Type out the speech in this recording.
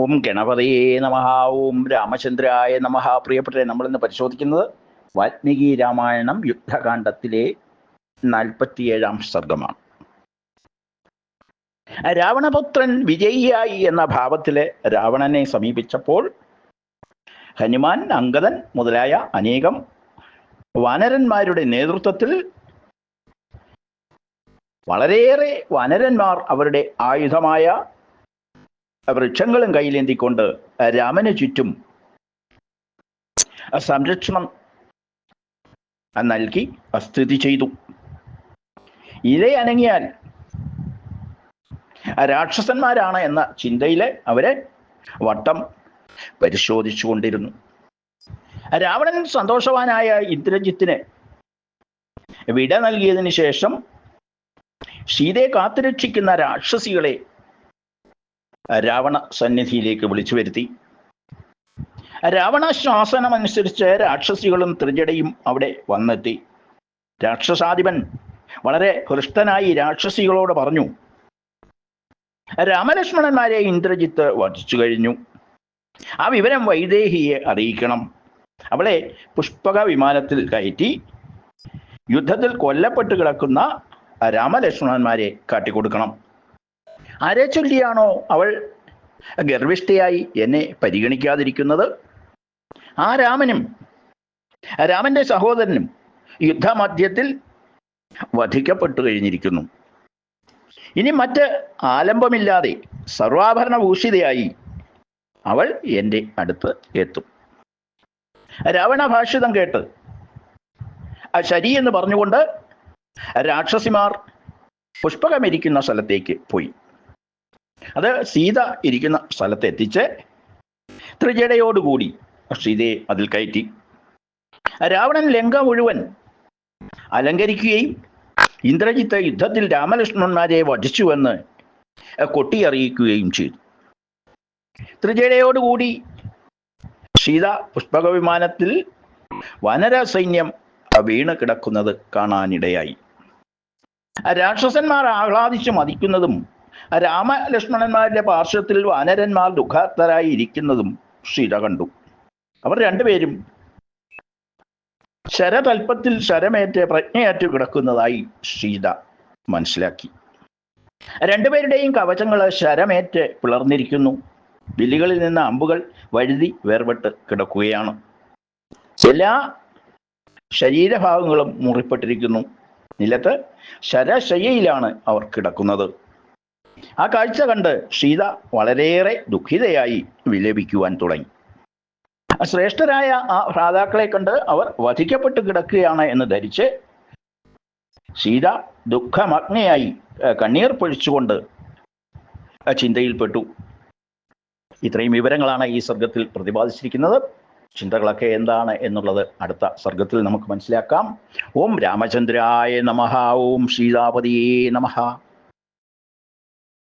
ഓം ഗണപതയേ നമഃ. ഓം രാമചന്ദ്രായ നമഃ. പ്രിയപ്പെട്ടവരെ, നമ്മളിന്ന് പരിശോധിക്കുന്നത് വാൽമീകി രാമായണം യുദ്ധകാണ്ഡത്തിലെ 47-ാം സർഗമാണ്. രാവണപുത്രൻ വിജയിയായി എന്ന ഭാവത്തിലെ രാവണനെ സമീപിച്ചപ്പോൾ ഹനുമാൻ, അംഗദൻ മുതലായ അനേകം വാനരന്മാരുടെ നേതൃത്വത്തിൽ വളരെയേറെ വാനരന്മാർ അവരുടെ ആയുധമായ വൃക്ഷങ്ങളും കയ്യിലേന്തിക്കൊണ്ട് രാമന് ചുറ്റും സംരക്ഷണം നൽകി സ്ഥിതി ചെയ്തു. ഇതേ അനങ്ങിയാൽ രാക്ഷസന്മാരാണ് എന്ന ചിന്തയില് അവരെ വട്ടം പരിശോധിച്ചു കൊണ്ടിരുന്നു. രാവണൻ സന്തോഷവാനായ ഇന്ദ്രജിത്തിന് വിട നൽകിയതിനു ശേഷം സീതയെ കാത്തുരക്ഷിക്കുന്ന രാക്ഷസികളെ രാവണ സന്നിധിയിലേക്ക് വിളിച്ചു വരുത്തി. രാവണ ശാസനമനുസരിച്ച് രാക്ഷസികളും ത്രിജടയും അവിടെ വന്നെത്തി. രാക്ഷസാധിപൻ വളരെ ഹൃഷ്ടനായി രാക്ഷസികളോട് പറഞ്ഞു, രാമലക്ഷ്മണന്മാരെ ഇന്ദ്രജിത്ത് വധിച്ചു കഴിഞ്ഞു. ആ വിവരം വൈദേഹിയെ അറിയിക്കണം. അവളെ പുഷ്പക വിമാനത്തിൽ കയറ്റി യുദ്ധത്തിൽ കൊല്ലപ്പെട്ട് കിടക്കുന്ന രാമലക്ഷ്മണന്മാരെ കാട്ടിക്കൊടുക്കണം. ആരെ ചൊല്ലിയാണോ അവൾ ഗർവിഷ്ഠയായി എന്നെ പരിഗണിക്കാതിരിക്കുന്നത്? ആ രാമനും രാമന്റെ സഹോദരനും യുദ്ധമധ്യത്തിൽ വധിക്കപ്പെട്ടു കഴിഞ്ഞിരിക്കുന്നു. ഇനി മറ്റ് ആലംബമില്ലാതെ സർവാഭരണഭൂഷിതയായി അവൾ എൻ്റെ അടുത്ത് എത്തും. രാവണ ഭാഷിതം കേട്ട് ശരി എന്ന് പറഞ്ഞുകൊണ്ട് രാക്ഷസിമാർ പുഷ്പകമിരിക്കുന്ന സ്ഥലത്തേക്ക് പോയി. അത് സീത ഇരിക്കുന്ന സ്ഥലത്ത് എത്തിച്ച് ത്രിജടയോടുകൂടി സീതയെ അതിൽ കയറ്റി. രാവണൻ ലങ്ക മുഴുവൻ അലങ്കരിക്കുകയും ഇന്ദ്രജിത്ത് യുദ്ധത്തിൽ രാമലക്ഷ്മണന്മാരെ വധിച്ചുവെന്ന് കൊട്ടിയറിയിക്കുകയും ചെയ്തു. ത്രിജടയോടുകൂടി സീത പുഷ്പക വിമാനത്തിൽ വനര സൈന്യം വീണ് കിടക്കുന്നത് കാണാനിടയായി. രാക്ഷസന്മാർ ആഹ്ലാദിച്ചു മതിക്കുന്നതും രാമലക്ഷ്മണന്മാരുടെ പാർശ്വത്തിൽ വാനരന്മാർ ദുഃഖാർത്തരായി ഇരിക്കുന്നതും സീത കണ്ടു. അവർ രണ്ടുപേരും ശരതൽപ്പത്തിൽ ശരമേറ്റ് പ്രജ്ഞയറ്റു കിടക്കുന്നതായി സീത മനസ്സിലാക്കി. രണ്ടുപേരുടെയും കവചങ്ങൾ ശരമേറ്റ് പിളർന്നിരിക്കുന്നു. വില്ലുകളിൽ നിന്ന് അമ്പുകൾ വഴുതി വേർപെട്ട് കിടക്കുകയാണ്. എല്ലാ ശരീരഭാഗങ്ങളും മുറിപ്പെട്ടിരിക്കുന്നു. നിലത്ത് ശരശയ്യയിലാണ് അവർ കിടക്കുന്നത്. ആ കാഴ്ച കണ്ട് സീത വളരെയേറെ ദുഃഖിതയായി വിലപിക്കുവാൻ തുടങ്ങി. ശ്രേഷ്ഠരായ ആ ഭ്രാതാക്കളെ കണ്ട് അവർ വധിക്കപ്പെട്ട് കിടക്കുകയാണ് എന്ന് ധരിച്ച് സീത ദുഃഖമഗ്നയായി കണ്ണീർ പൊഴിച്ചുകൊണ്ട് ചിന്തയിൽപ്പെട്ടു. ഇത്രയും വിവരങ്ങളാണ് ഈ സർഗത്തിൽ പ്രതിപാദിച്ചിരിക്കുന്നത്. ചിന്തകളൊക്കെ എന്താണ് എന്നുള്ളത് അടുത്ത സർഗത്തിൽ നമുക്ക് മനസ്സിലാക്കാം. ഓം രാമചന്ദ്രായ നമഃ. ഓം സീതാപതിയേ നമഃ.